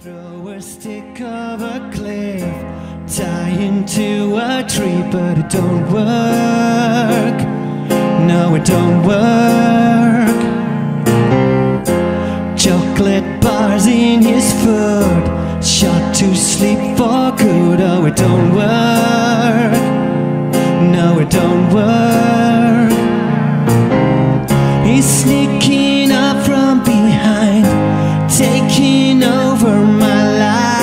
Throw a stick of a cliff, tie into a tree, but it don't work. No, it don't work. Chocolate bars in his foot, shot to sleep for good. Oh, it don't work. No, it don't work. He's sneaking up from behind, taking over my life.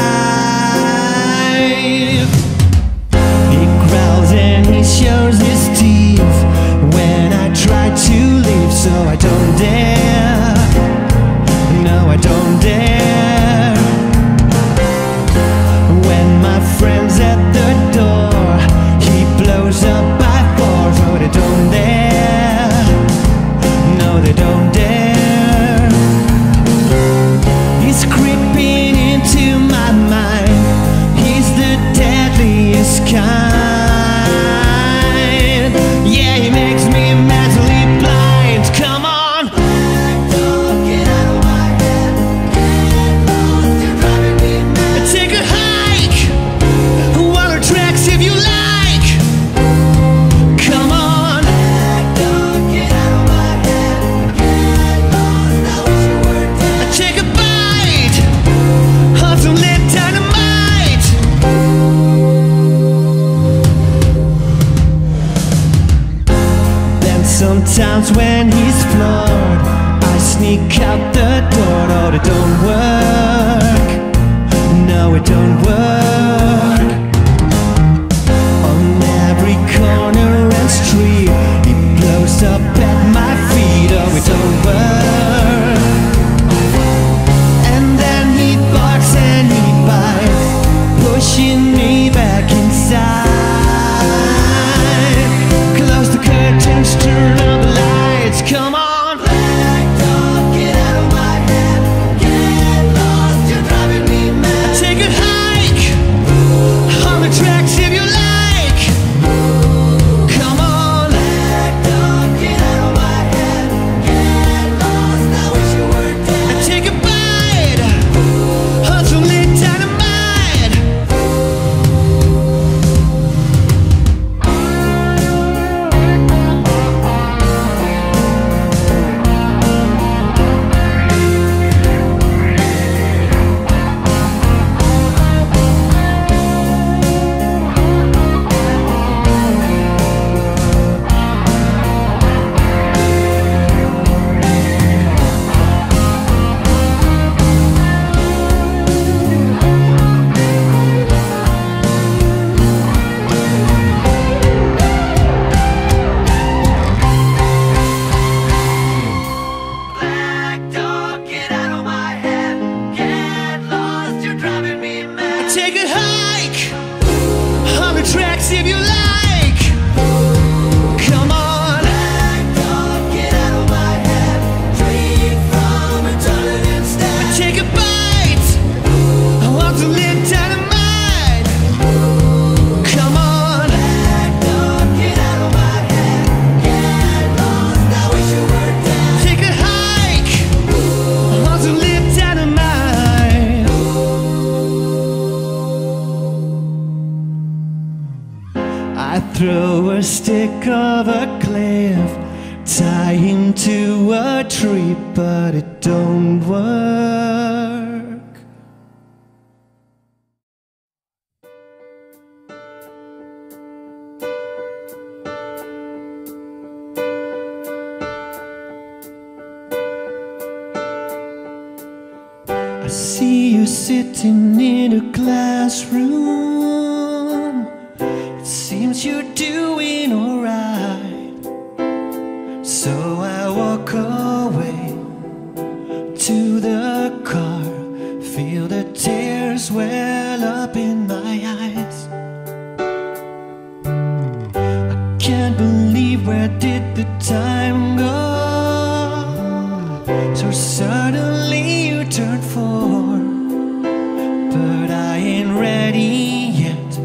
He growls and he shows his teeth when I try to leave, so I don't dare. No, I don't dare. When my friend's at the door, he blows up by force. Oh, they don't dare. No, they don't dare. He's creeping into my mind. He's the deadliest kind. Yeah, he makes me mentally blind. Come on, black dog, get out of my head. Get lost, you're driving me mad. Take a hike, water tracks if you like. Come on, black dog, get out of my head. Get lost, I wish you were dead. Take a bite of some lit dynamite. Then sometimes when he's floored, I sneak out the door. Oh, it don't work. No, it don't work. On every corner and street, he blows up at my feet. Oh, it don't work. And then he barks and he bites, pushing me back inside. Close the curtains, turn on the lights. Come on, black dog, get out of my head. Get lost, you're driving me mad. Take a hike on the tracks if you like. Come on, black dog, get out of my head. Get lost, I wish you were dead. Take a bite of some lit dynamite. Black dog, get out of my head. Get lost, you're driving me mad. Take a hike on the tracks if you like. Come on, black dog, get out of my head. Drink from a toilet instead. Take a bite of some lit dynamite. Come on, black dog, get out of my head. Get lost, I wish you were dead. Take a hike on some lit dynamite. I throw a stick of a cliff, tie him to a tree, but it don't work. I see you sitting in a classroom. It seems you're doing alright. So I walk away to the car, feel the tears well up in my eyes. I can't believe, where did the time go? So suddenly you turn 4, but I ain't ready yet,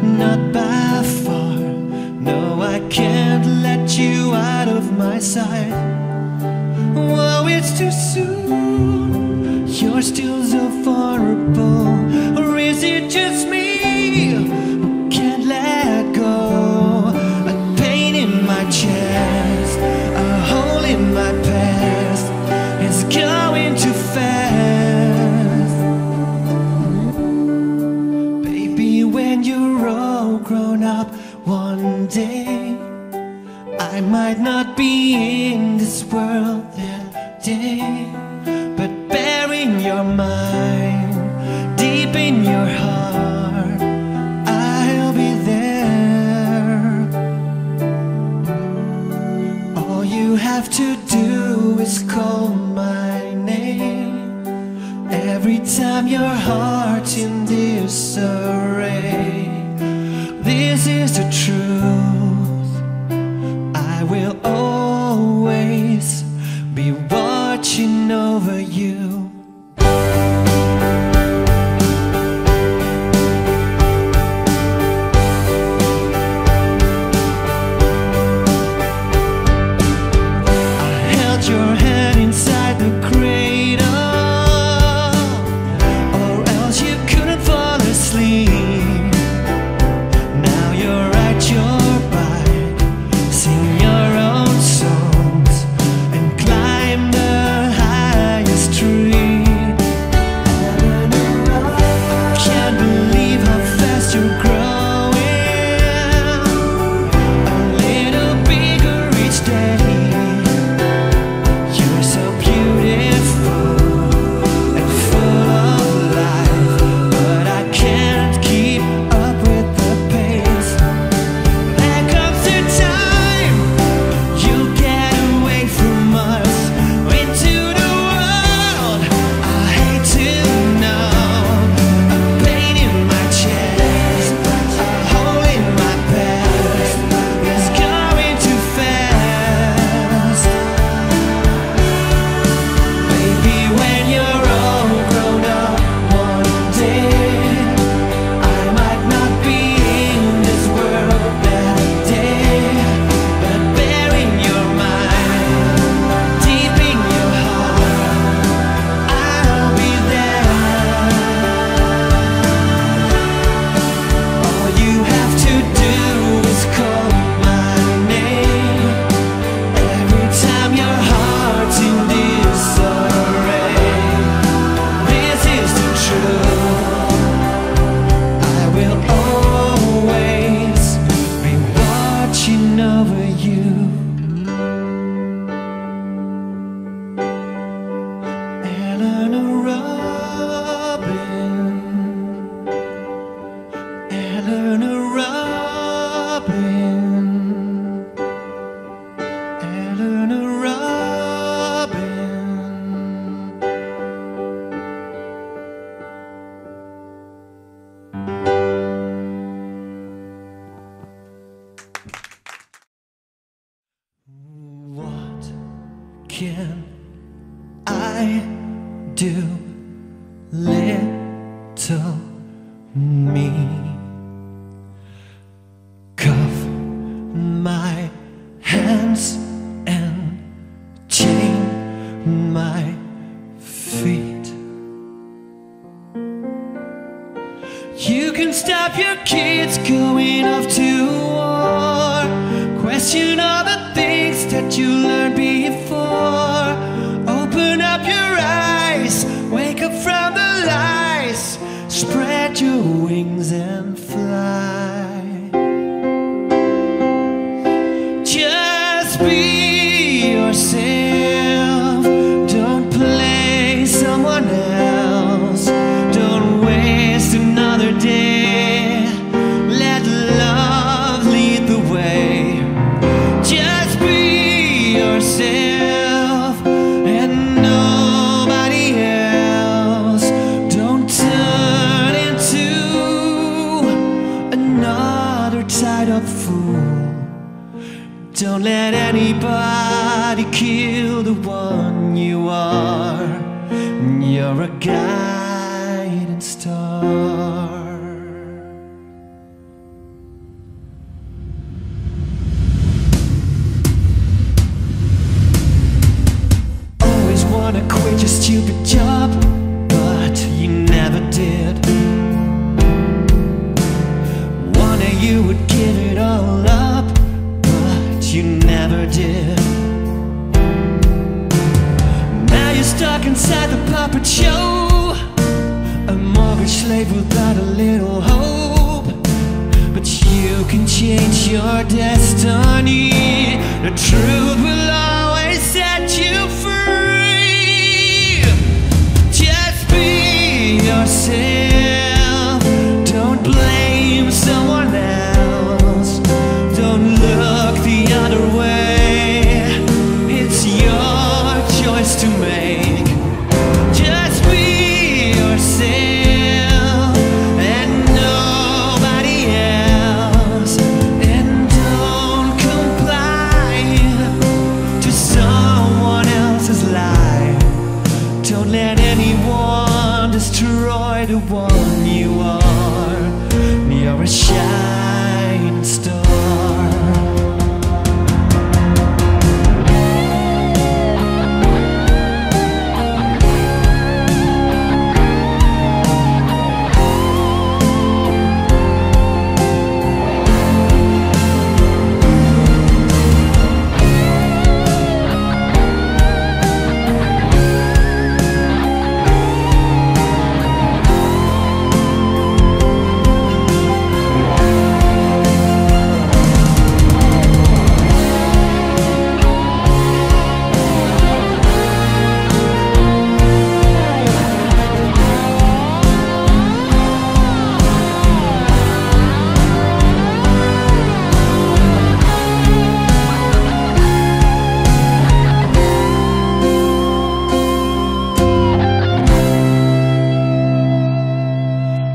not by far. No, I can't let you out of my sight. Whoa, it's too soon. you're still so vulnerable? Or is it just me who can't let go? A pain in my chest, a hole in my past, it's going too fast. Baby, when you're all grown up one day, I might not be in this world that day, but bearing your mind deep in your heart, I'll be there. All you have to do is call my name every time your heart's in disarray. This is the truth, I will always be watching over you. Your hand inside the cradle, or else you couldn't fall asleep. Now you're at your bike, sing your own songs and climb the highest tree. Can't believe how fast you're growing, a little bigger each day. Can I do, little me? Cuff my hands and chain my feet. You can stop your kids going off to war, question all the things that you learned before. Open up your eyes, wake up from the lies, spread your wings and fly. Just be yourself, don't play someone else, don't waste another day, let love lead the way. Just be yourself and nobody else, don't turn into another tied-up fool. Don't let anybody kill the one you are. You're a guiding star. Always wanna quit your stupid job, your destiny. The truth will always set you free. Just be yourself. Don't blame someone else. Don't look the other way. It's your choice to make. Just be yourself and nobody else. And don't comply to someone else's lie. Don't let anyone destroy the one you are. You're a shining star.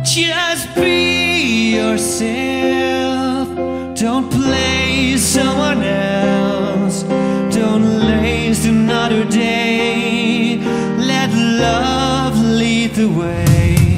Just be yourself. Don't play someone else. Don't waste another day. Let love lead the way.